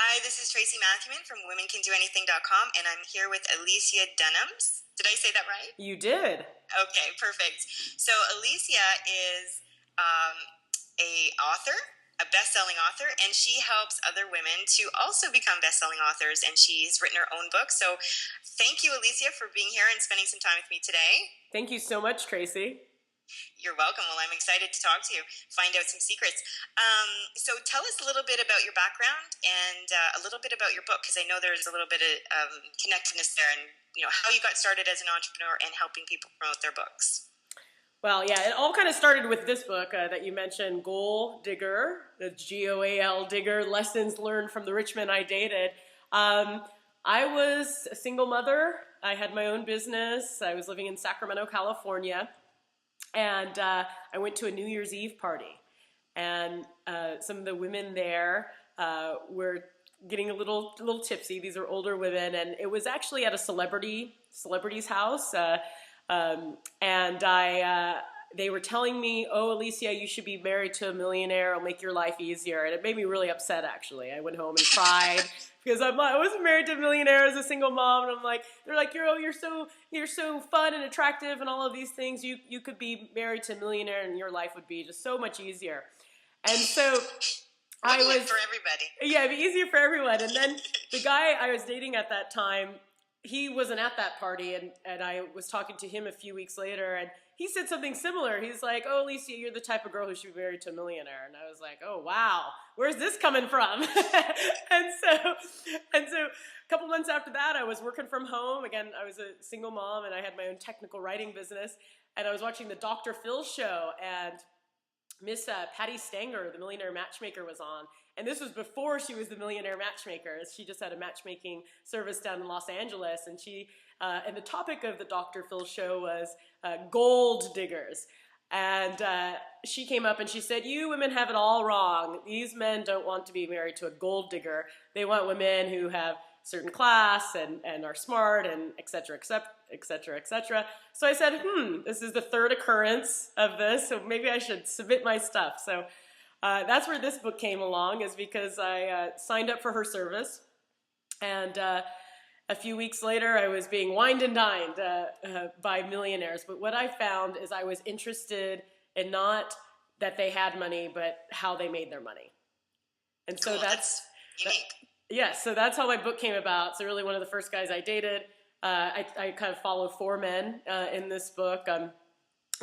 Hi, this is Tracy Matthewman from womencanddoanything.com, and I'm here with Alicia Dunams. Did I say that right? You did. Okay, perfect. So Alicia is a author, a best-selling author, and she helps other women to also become best-selling authors, and she's written her own book. So thank you, Alicia, for being here and spending some time with me today. Thank you so much, Tracy. You're welcome. Well, I'm excited to talk to you, find out some secrets. So tell us a little bit about your background and a little bit about your book, because I know there's a little bit of connectedness there, and how you got started as an entrepreneur and helping people promote their books. Well, yeah, it all kind of started with this book that you mentioned, Goal Digger, the Goal Digger, Lessons Learned from the Rich Men I Dated. I was a single mother. I had my own business. I was living in Sacramento, California. And I went to a New Year's Eve party, and some of the women there were getting a little tipsy. These are older women, and it was actually at a celebrity's house. They were telling me, "Oh, Alicia, you should be married to a millionaire. It'll make your life easier." And it made me really upset. Actually, I went home and cried. Because I wasn't married to a millionaire as a single mom, and I'm like, they're like, you're so fun and attractive and all of these things. You could be married to a millionaire and your life would be just so much easier. And so I was for everybody. Yeah, it'd be easier for everyone. And then the guy I was dating at that time, he wasn't at that party, and I was talking to him a few weeks later, and he said something similar. He's like, "Oh, Alicia, you're the type of girl who should be married to a millionaire." And I was like, "Oh, wow, where's this coming from?" and so a couple months after that, I was working from home. Again, I was a single mom, and I had my own technical writing business. And I was watching the Dr. Phil show, and Miss Patty Stanger, the millionaire matchmaker, was on. And this was before she was the millionaire matchmaker. She just had a matchmaking service down in Los Angeles. And and the topic of the Dr. Phil show was gold diggers. And she came up and she said, "You women have it all wrong. These men don't want to be married to a gold digger. They want women who have certain class and are smart and et cetera, et cetera, et cetera." So I said, this is the third occurrence of this, so maybe I should submit my stuff. So that's where this book came along, is because I signed up for her service. And a few weeks later, I was being wined and dined by millionaires. But what I found is I was interested in not that they had money, but how they made their money. And so that's unique. So that's how my book came about. So really one of the first guys I dated, I kind of followed 4 men in this book. And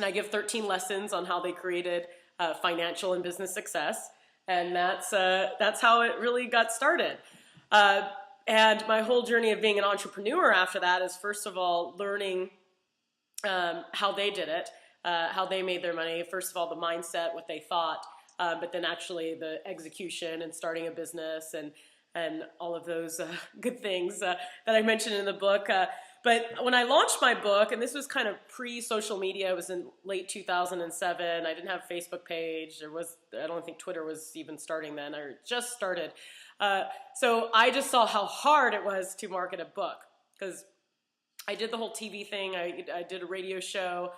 I give 13 lessons on how they created financial and business success. And that's how it really got started. And my whole journey of being an entrepreneur after that is, first of all, learning how they did it, how they made their money. First of all, the mindset, what they thought, but then actually the execution and starting a business and all of those good things that I mentioned in the book. But when I launched my book, and this was kind of pre-social media, it was in late 2007. I didn't have a Facebook page. I don't think Twitter was even starting then, or just started. So I just saw how hard it was to market a book, because I did the whole TV thing. I did a radio show,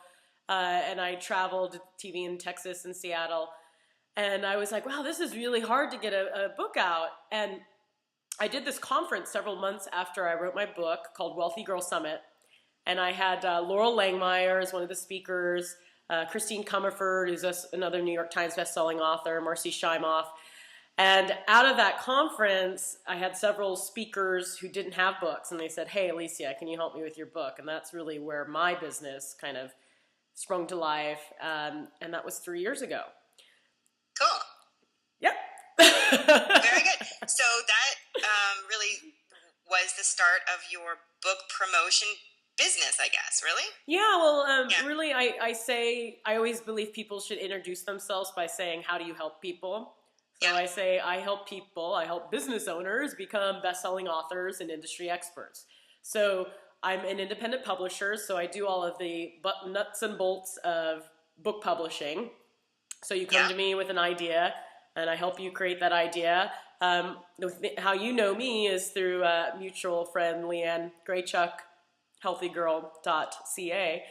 and I traveled TV in Texas and Seattle. And I was like, wow, this is really hard to get a book out. And I did this conference several months after I wrote my book called Wealthy Girl Summit. And I had Laurel Langmeyer as one of the speakers, Christine Comerford, who's another New York Times bestselling author, Marcy Shimoff. And out of that conference, I had several speakers who didn't have books. And they said, "Hey, Alicia, can you help me with your book?" And that's really where my business kind of sprung to life. And that was 3 years ago. Cool. Yep. Very good. So that really was the start of your book promotion business, I guess, really? Yeah, well, really, I always believe people should introduce themselves by saying, "How do you help people?" So I say, I help business owners become best-selling authors and industry experts. So I'm an independent publisher, so I do all of the nuts and bolts of book publishing. So you come to me with an idea, and I help you create that idea. How you know me is through mutual friend Leanne Graychuck, healthygirl.ca.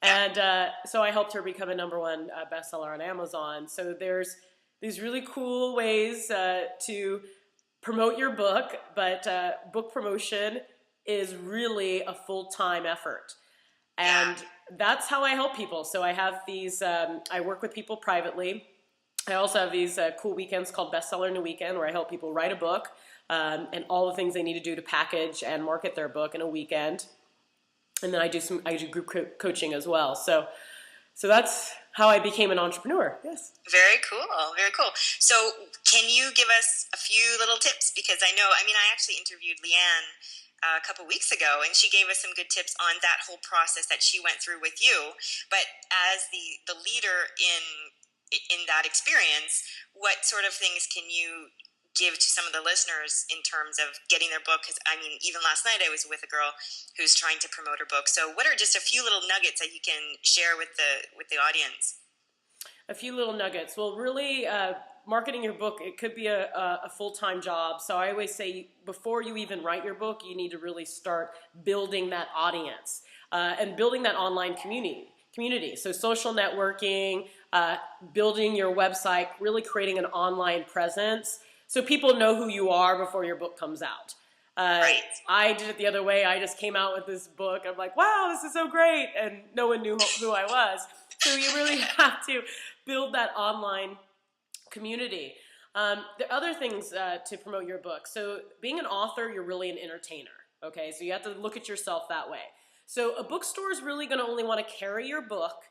And so I helped her become a #1 bestseller on Amazon. So there's these really cool ways to promote your book, but book promotion is really a full-time effort. And that's how I help people. So I have these, I work with people privately. I also have these cool weekends called Bestseller in a Weekend, where I help people write a book and all the things they need to do to package and market their book in a weekend. And then I do group coaching as well. So that's how I became an entrepreneur. Yes. Very cool. Very cool. So can you give us a few little tips? Because I actually interviewed Leanne a couple weeks ago, and she gave us some good tips on that whole process that she went through with you. But as the leader in that experience, what sort of things can you give to some of the listeners in terms of getting their book? Because even last night I was with a girl who's trying to promote her book. So what are just a few little nuggets that you can share with the audience? A few little nuggets. Well, really, marketing your book, it could be a full-time job. So I always say, before you even write your book, you need to really start building that audience and building that online community. So social networking, building your website, really creating an online presence so people know who you are before your book comes out. Right. I did it the other way. I just came out with this book. I'm like, wow, this is so great. And no one knew who I was. So you really have to build that online community. The other things to promote your book. So being an author, you're really an entertainer. Okay, so you have to look at yourself that way. So a bookstore is really going to only want to carry your book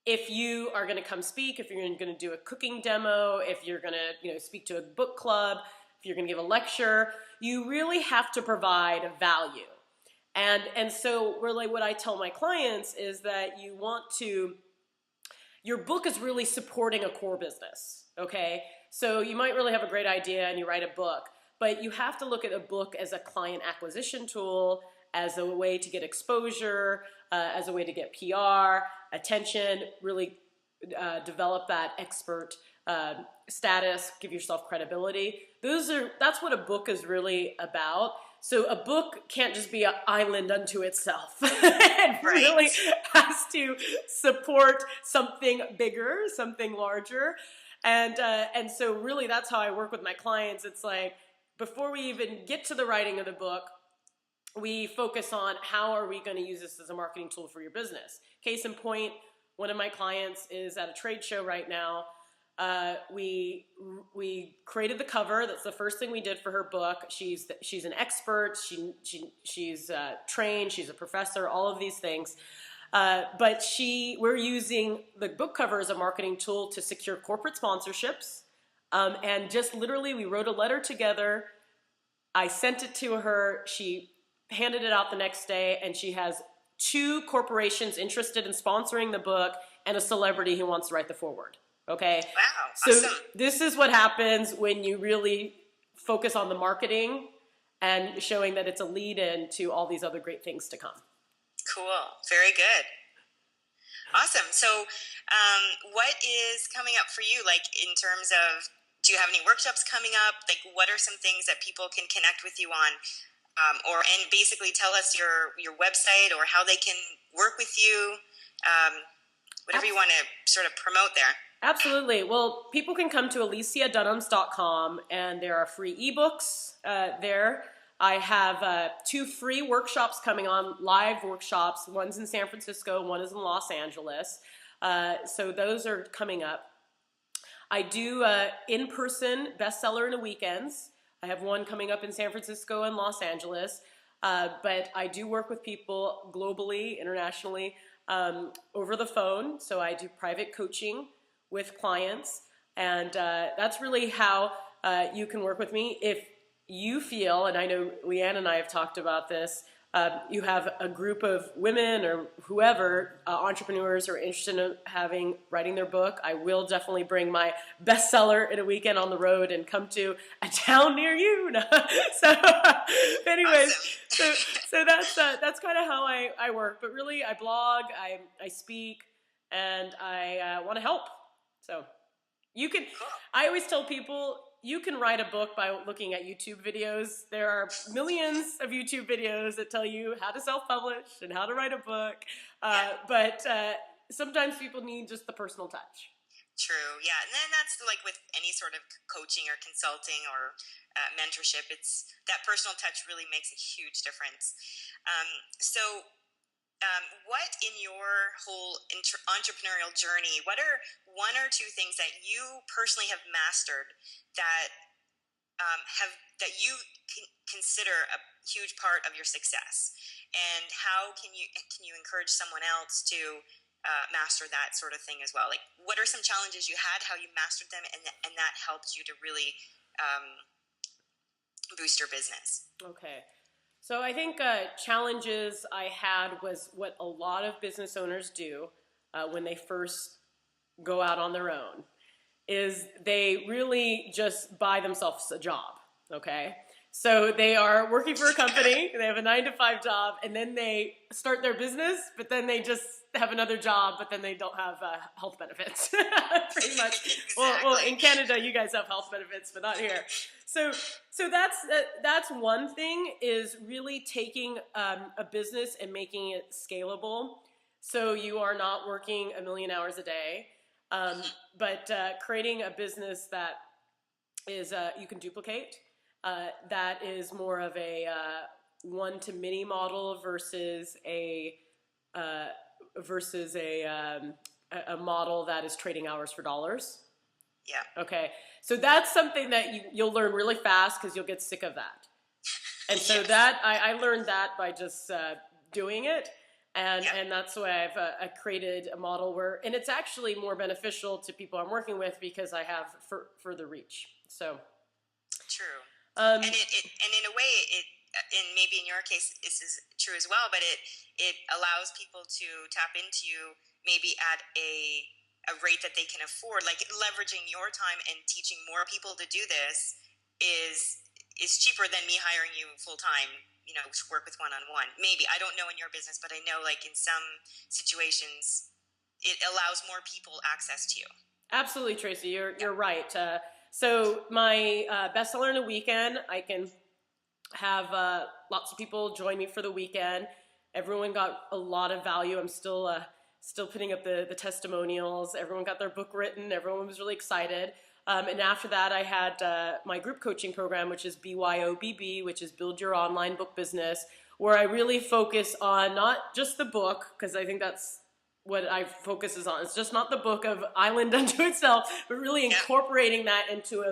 if you are going to come speak, if you're going to do a cooking demo, if you're going to speak to a book club, if you're going to give a lecture. You really have to provide value. And so really what I tell my clients is that your book is really supporting a core business, okay? So you might really have a great idea and you write a book, but you have to look at a book as a client acquisition tool, as a way to get exposure, as a way to get PR, attention, really develop that expert status, give yourself credibility. That's what a book is really about. So a book can't just be an island unto itself. It really has to support something bigger, something larger. And so really that's how I work with my clients. It's like, before we even get to the writing of the book, we focus on how are we going to use this as a marketing tool for your business. Case in point, one of my clients is at a trade show right now. We created the cover. That's the first thing we did for her book. She's an expert. She's trained. She's a professor. All of these things. But we're using the book cover as a marketing tool to secure corporate sponsorships. And just literally, we wrote a letter together. I sent it to her. She handed it out the next day, and she has 2 corporations interested in sponsoring the book and a celebrity who wants to write the foreword. Okay? Wow, so awesome. This is what happens when you really focus on the marketing and showing that it's a lead-in to all these other great things to come. Cool. Very good. Awesome. So what is coming up for you, like in terms of, do you have any workshops coming up? Like, what are some things that people can connect with you on? And basically tell us your website or how they can work with you, whatever you want to sort of promote there. Absolutely. Well, people can come to AliciaDunams.com, and there are free ebooks there. I have 2 free workshops coming on, live workshops. One's in San Francisco, one is in Los Angeles. So those are coming up. I do in-person bestseller in the weekends. I have one coming up in San Francisco and Los Angeles. But I do work with people globally, internationally, over the phone. So I do private coaching with clients. And that's really how you can work with me. If you feel, and I know Leanne and I have talked about this, you have a group of women or whoever, entrepreneurs who are interested in writing their book, I will definitely bring my bestseller in a weekend on the road and come to a town near you. So anyways, so that's kind of how I work. But really, I blog, I speak, and I want to help. So you can, I always tell people, you can write a book by looking at YouTube videos. There are millions of YouTube videos that tell you how to self-publish and how to write a book. But sometimes people need just the personal touch. True. Yeah. And then that's like with any sort of coaching or consulting or mentorship, it's that personal touch really makes a huge difference. What in your whole entrepreneurial journey, what are one or two things that you personally have mastered that that you consider a huge part of your success, and how can you encourage someone else to master that sort of thing as well? Like, what are some challenges you had, how you mastered them, and that helped you to really boost your business? Okay. So I think challenges I had was what a lot of business owners do when they first go out on their own, is they really just buy themselves a job, okay? So they are working for a company, they have a 9-to-5 job, and then they start their business, but then they just have another job, but then they don't have health benefits, pretty much. Exactly. Well, in Canada, you guys have health benefits, but not here. So that's one thing, is really taking a business and making it scalable. So you are not working a million hours a day, but creating a business that is you can duplicate. That is more of a one-to-many model versus a model that is trading hours for dollars. Yeah. Okay. So that's something that you'll learn really fast, because you'll get sick of that. And so Yes. that I learned that by just doing it. And, Yeah. and that's why I've created a model where, and it's actually more beneficial to people I'm working with, because I have further reach. So True. And in a way, and maybe in your case this is true as well, but it allows people to tap into you maybe at a rate that they can afford. Like, leveraging your time and teaching more people to do this is cheaper than me hiring you full time, to work with one-on-one. Maybe, I don't know in your business, but I know, like, in some situations it allows more people access to you. Absolutely, Tracy, you're right. So my bestseller in a weekend, I can have lots of people join me for the weekend. Everyone got a lot of value. I'm still putting up the testimonials. Everyone got their book written. Everyone was really excited. And after that, I had my group coaching program, which is BYOBB, which is Build Your Online Book Business, where I really focus on not just the book, because I think that's what I focuses on. It's just not the book of island unto itself, but really incorporating that into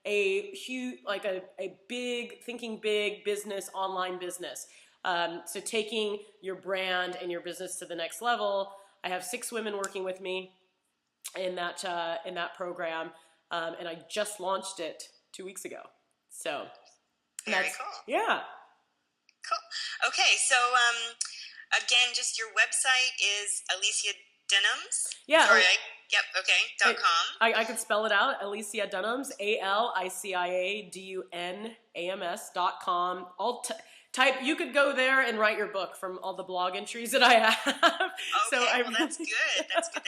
a huge, like a big, thinking big business, online business. So taking your brand and your business to the next level. I have 6 women working with me in that program, and I just launched it 2 weeks ago. So very cool. Yeah. Cool. Okay, so again, just your website is Alicia Dunams. Yeah. Sorry. Okay. .com. I could spell it out. Alicia Dunams, ALICIADUNAMS.com. Type. You could go there and write your book from all the blog entries that I have. Okay. Well, that's good. That's good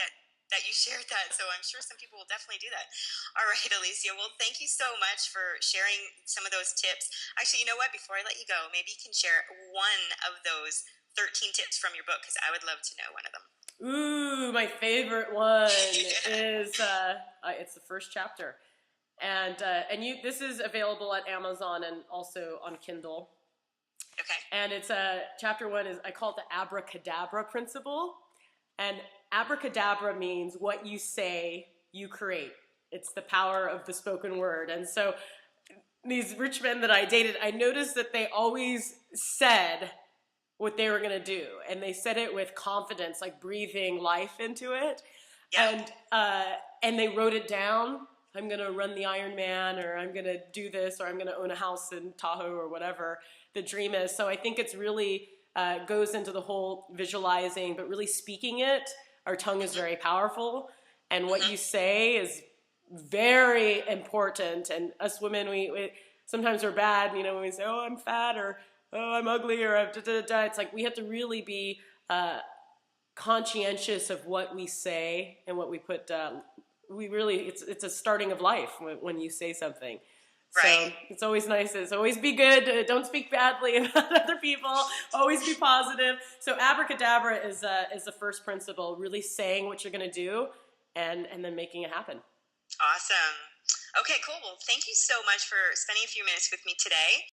that you shared that. So I'm sure some people will definitely do that. All right, Alicia. Well, thank you so much for sharing some of those tips. Actually, you know what? Before I let you go, maybe you can share one of those 13 tips from your book, because I would love to know one of them. Ooh, my favorite one is it's the first chapter, and this is available at Amazon and also on Kindle. Okay. And it's chapter 1 is, I call it the abracadabra principle, and abracadabra means what you say, you create. It's the power of the spoken word. And so these rich men that I dated, I noticed that they always said what they were going to do, and they said it with confidence, like breathing life into it. Yeah. And they wrote it down. I'm going to run the Ironman, or I'm going to do this, or I'm going to own a house in Tahoe, or whatever the dream is. So I think it's really goes into the whole visualizing, but really speaking it. Our tongue is very powerful, and what you say is very important. And us women, we sometimes we're bad, when we say, "Oh, I'm fat," or "Oh, I'm ugly," or da-da-da-da. It's like we have to really be conscientious of what we say and what we put. It's a starting of life when you say something. Right. So it's always nice. It's always be good. Don't speak badly about other people. Always be positive. So abracadabra is the first principle. Really saying what you're going to do and then making it happen. Awesome. Okay, cool. Well, thank you so much for spending a few minutes with me today.